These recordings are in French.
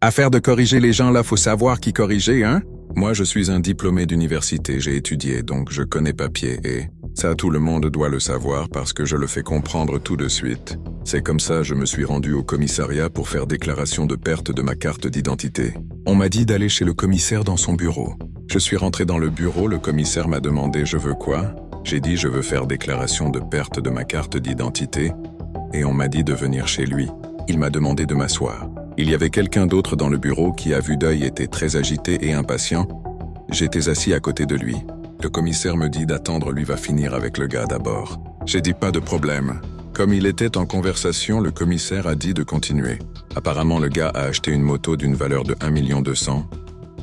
Affaire de corriger les gens là, faut savoir qui corriger, hein? Moi, je suis un diplômé d'université, j'ai étudié, donc je connais papier et ça, tout le monde doit le savoir parce que je le fais comprendre tout de suite. C'est comme ça, je me suis rendu au commissariat pour faire déclaration de perte de ma carte d'identité. On m'a dit d'aller chez le commissaire dans son bureau. Je suis rentré dans le bureau, le commissaire m'a demandé « Je veux quoi ?» J'ai dit « Je veux faire déclaration de perte de ma carte d'identité » et on m'a dit de venir chez lui. Il m'a demandé de m'asseoir. Il y avait quelqu'un d'autre dans le bureau qui, à vue d'œil, était très agité et impatient. J'étais assis à côté de lui. Le commissaire me dit d'attendre, lui va finir avec le gars d'abord. J'ai dit pas de problème. Comme il était en conversation, le commissaire a dit de continuer. Apparemment, le gars a acheté une moto d'une valeur de 1 200 000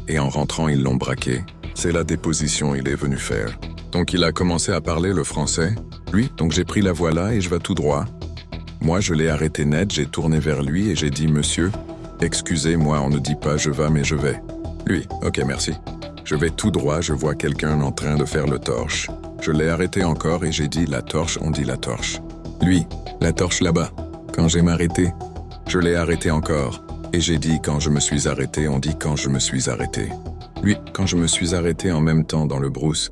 et en rentrant, ils l'ont braqué. C'est la déposition il est venu faire. Donc il a commencé à parler le français. Lui, donc j'ai pris la voie là et je vais tout droit. Moi, je l'ai arrêté net, j'ai tourné vers lui et j'ai dit « Monsieur, excusez-moi, on ne dit pas je vais, mais je vais. » Lui, « Ok, merci. » Je vais tout droit, je vois quelqu'un en train de faire le torche. Je l'ai arrêté encore et j'ai dit « La torche, on dit la torche. » Lui, « La torche là-bas. » Quand j'ai m'arrêté, je l'ai arrêté encore. Et j'ai dit « Quand je me suis arrêté, on dit quand je me suis arrêté. » Lui, quand je me suis arrêté en même temps dans le brousse,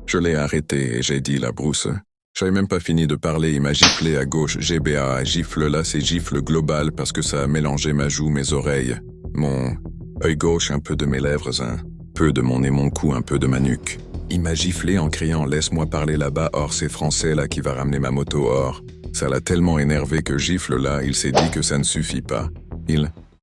je l'ai arrêté et j'ai dit « La brousse. » J'avais même pas fini de parler, il m'a giflé à gauche, GBA, gifle là, c'est gifle global parce que ça a mélangé ma joue, mes oreilles, mon œil gauche, un peu de mes lèvres, un peu de mon nez, mon cou, un peu de ma nuque. Il m'a giflé en criant « Laisse-moi parler là-bas, or c'est français là qui va ramener ma moto, or. » Ça l'a tellement énervé que gifle là, il s'est dit que ça ne suffit pas. Il